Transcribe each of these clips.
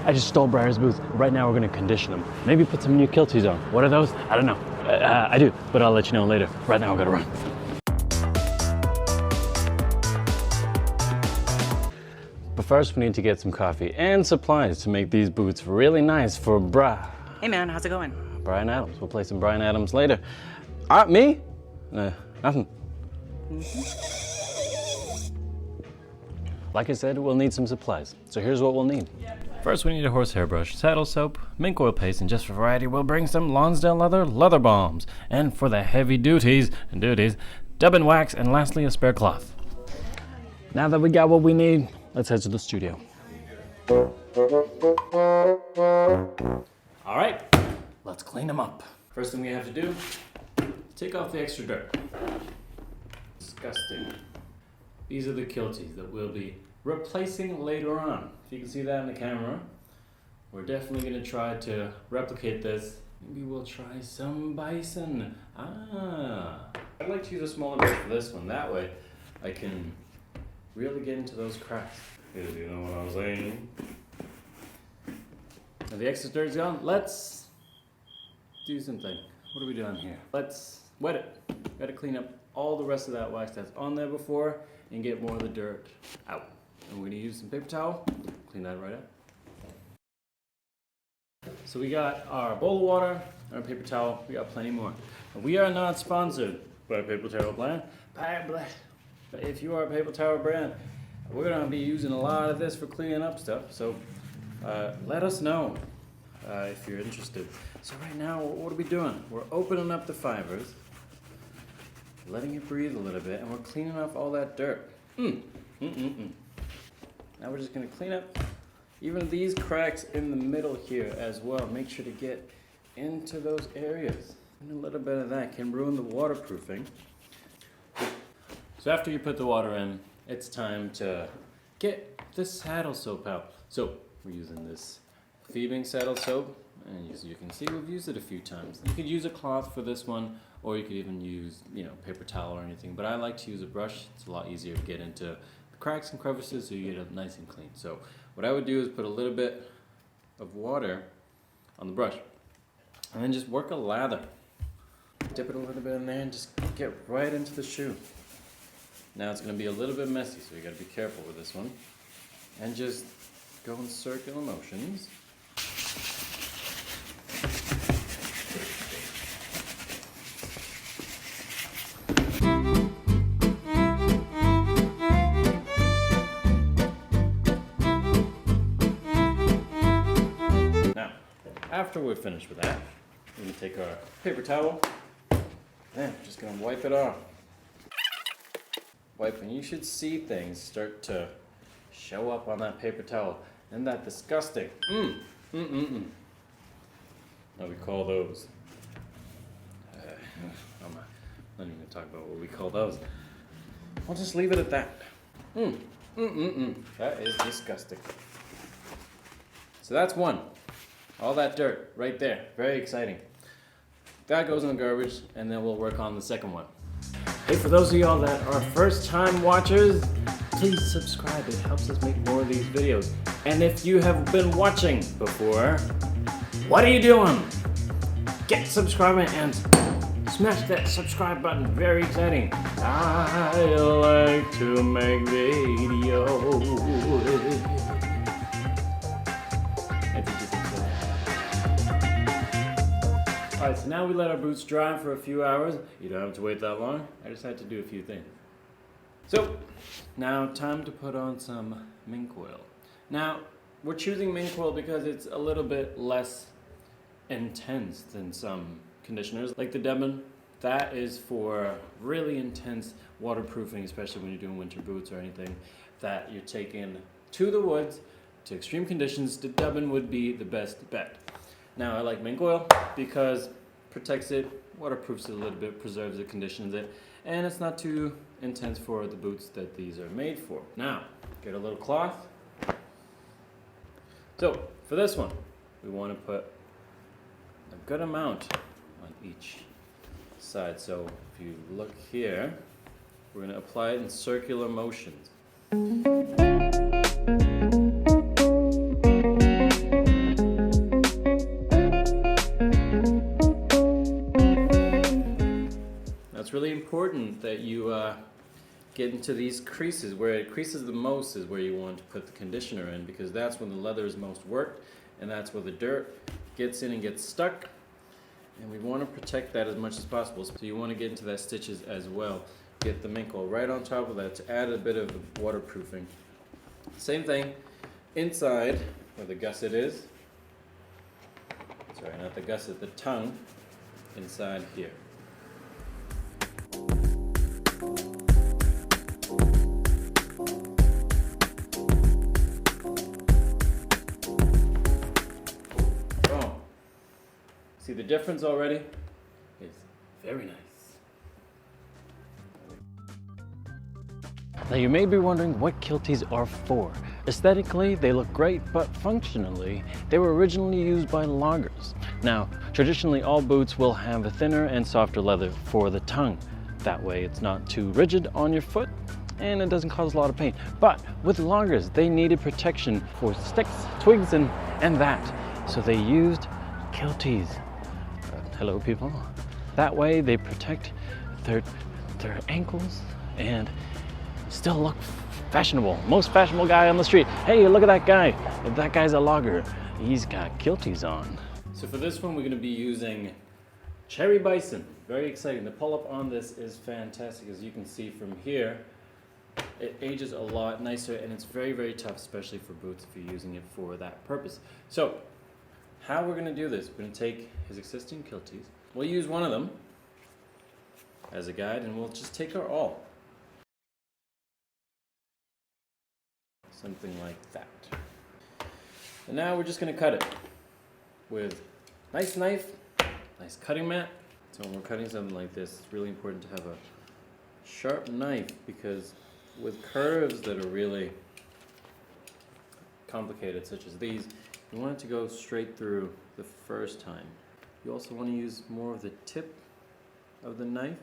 I just stole Briar's boots. Right now we're gonna condition them. Maybe put some new kilties on. What are those? I don't know. I do, but I'll let you know later. Right now I gotta run. But first we need to get some coffee and supplies to make these boots really nice for Hey man, how's it going? Brian Adams. We'll play some Brian Adams later. Me? Nothing. Like I said, we'll need some supplies. So here's what we'll need. First we need a horsehair brush, saddle soap, mink oil paste, and just for variety we'll bring some Lonsdale leather balms. And for the heavy duties, Dubbin wax, and lastly a spare cloth. Now that we got what we need, let's head to the studio. All right, let's clean them up. First thing we have to do, take off the extra dirt. Disgusting. These are the kilties that we'll be replacing later on. If you can see that in the camera, we're definitely gonna try to replicate this. Maybe we'll try some bison. I'd like to use a smaller brush for this one. That way I can really get into those cracks. If you know what I'm saying. Now the excess dirt's gone. Let's do something. What are we doing here? Let's wet it. Gotta clean up all the rest of that wax that's on there before and get more of the dirt out. And we're gonna use some paper towel, clean that right up. So we got our bowl of water, our paper towel, we got plenty more. We are not sponsored by a paper towel brand. But if you are a paper towel brand, we're gonna be using a lot of this for cleaning up stuff. So let us know if you're interested. So right now, what are we doing? We're opening up the fibers, letting it breathe a little bit, and we're cleaning off all that dirt. Now we're just gonna clean up even these cracks in the middle here as well. Make sure to get into those areas. And a little bit of that can ruin the waterproofing. So after you put the water in, it's time to get the saddle soap out. So we're using this Mink saddle soap, and as you can see, we've used it a few times. You could use a cloth for this one, or you could even use, paper towel or anything, but I like to use a brush. It's a lot easier to get into the cracks and crevices so you get it nice and clean. So what I would do is put a little bit of water on the brush, and then just work a lather. Dip it a little bit in there and just get right into the shoe. Now it's going to be a little bit messy, so you got to be careful with this one. And just go in circular motions. Now, after we're finished with that, we're going to take our paper towel, and we're just going to wipe it off. And you should see things start to show up on that paper towel. Isn't that disgusting? Now we call those. I'm not even gonna talk about what we call those. I'll just leave it at that. That is disgusting. So that's one. All that dirt right there. Very exciting. That goes in the garbage, and then we'll work on the second one. Hey, for those of y'all that are first-time watchers, please subscribe. It helps us make more of these videos. And if you have been watching before, what are you doing? Get subscribing and smash that subscribe button. Very exciting. I like to make videos. Alright, so now we let our boots dry for a few hours. You don't have to wait that long. I just had to do a few things. So, now time to put on some mink oil. Now, we're choosing mink oil because it's a little bit less intense than some conditioners. Like the Dubbin, that is for really intense waterproofing, especially when you're doing winter boots or anything that you're taking to the woods, to extreme conditions. The Dubbin would be the best bet. Now I like mink oil because it protects it, waterproofs it a little bit, preserves it, conditions it, and it's not too intense for the boots that these are made for. Now, get a little cloth. So, for this one, we want to put a good amount on each side. So, if you look here, we're going to apply it in circular motions. get into these creases. Where it creases the most is where you want to put the conditioner in, because that's when the leather is most worked, and that's where the dirt gets in and gets stuck. And we want to protect that as much as possible. So you want to get into that stitches as well. Get the mink oil right on top of that to add a bit of waterproofing. Same thing inside where the gusset is. Sorry, not the gusset, the tongue inside here. Oh, see the difference already? It's very nice. Now you may be wondering what kilties are for. Aesthetically, they look great, but functionally, they were originally used by loggers. Now, traditionally all boots will have a thinner and softer leather for the tongue. That way it's not too rigid on your foot and it doesn't cause a lot of pain. But with loggers, they needed protection for sticks, twigs, and that. So they used kilties. Hello people. That way they protect their ankles and still look fashionable. Most fashionable guy on the street. Hey, look at that guy. That guy's a logger. He's got kilties on. So for this one, we're going to be using Cherry Bison. Very exciting. The pull-up on this is fantastic. As you can see from here, it ages a lot nicer, and it's very, very tough, especially for boots if you're using it for that purpose. So how we're going to do this, we're going to take his existing kilties. We'll use one of them as a guide, and we'll just take our awl. Something like that. And now we're just going to cut it with nice knife, nice cutting mat. So when we're cutting something like this, it's really important to have a sharp knife, because with curves that are really complicated, such as these, you want it to go straight through the first time. You also want to use more of the tip of the knife.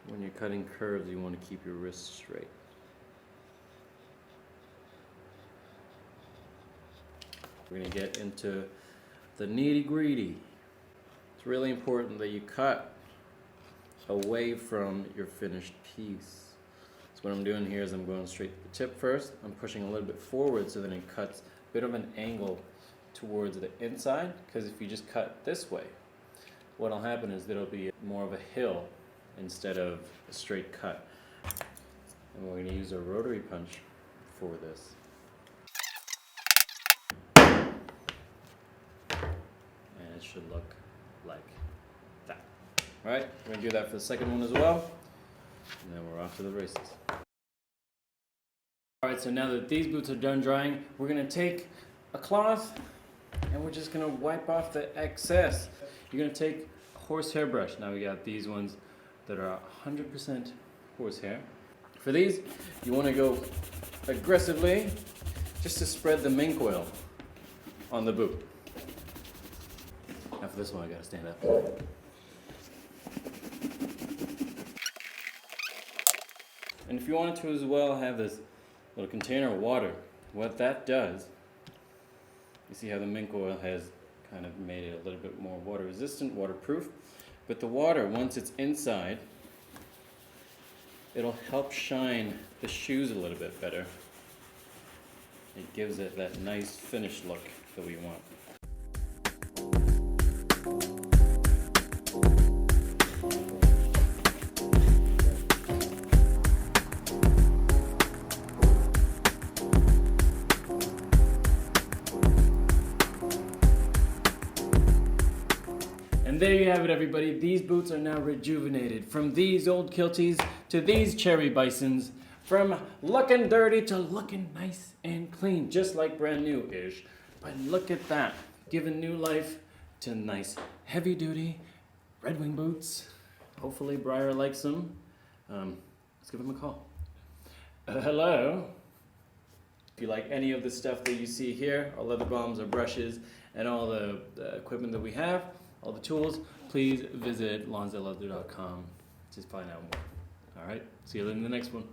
When you're cutting curves, you want to keep your wrist straight. We're going to get into the nitty-gritty. It's really important that you cut away from your finished piece. So what I'm doing here is I'm going straight to the tip first. I'm pushing a little bit forward so then it cuts a bit of an angle towards the inside, because if you just cut this way, what'll happen is there'll be more of a hill instead of a straight cut. And we're going to use a rotary punch for this. It should look like that. Alright, we're going to do that for the second one as well, and then we're off to the races. Alright, so now that these boots are done drying, we're going to take a cloth and we're just going to wipe off the excess. You're going to take a horsehair brush. Now we got these ones that are 100% horsehair. For these, you want to go aggressively just to spread the mink oil on the boot. Now for this one, I gotta stand up. And if you wanted to as well have this little container of water, what that does, you see how the mink oil has kind of made it a little bit more water resistant, waterproof. But the water, once it's inside, it'll help shine the shoes a little bit better. It gives it that nice finished look that we want. And there you have it, everybody. These boots are now rejuvenated. From these old kilties to these Cherry Bisons. From looking dirty to looking nice and clean. Just like brand new-ish. But look at that. Giving new life to nice heavy-duty Red Wing boots. Hopefully Briar likes them. Let's give him a call. Hello. If you like any of the stuff that you see here, our leather balms, our brushes, and all the equipment that we have, all the tools, please visit lonsdaleleather.com to find out more. All right, see you in the next one.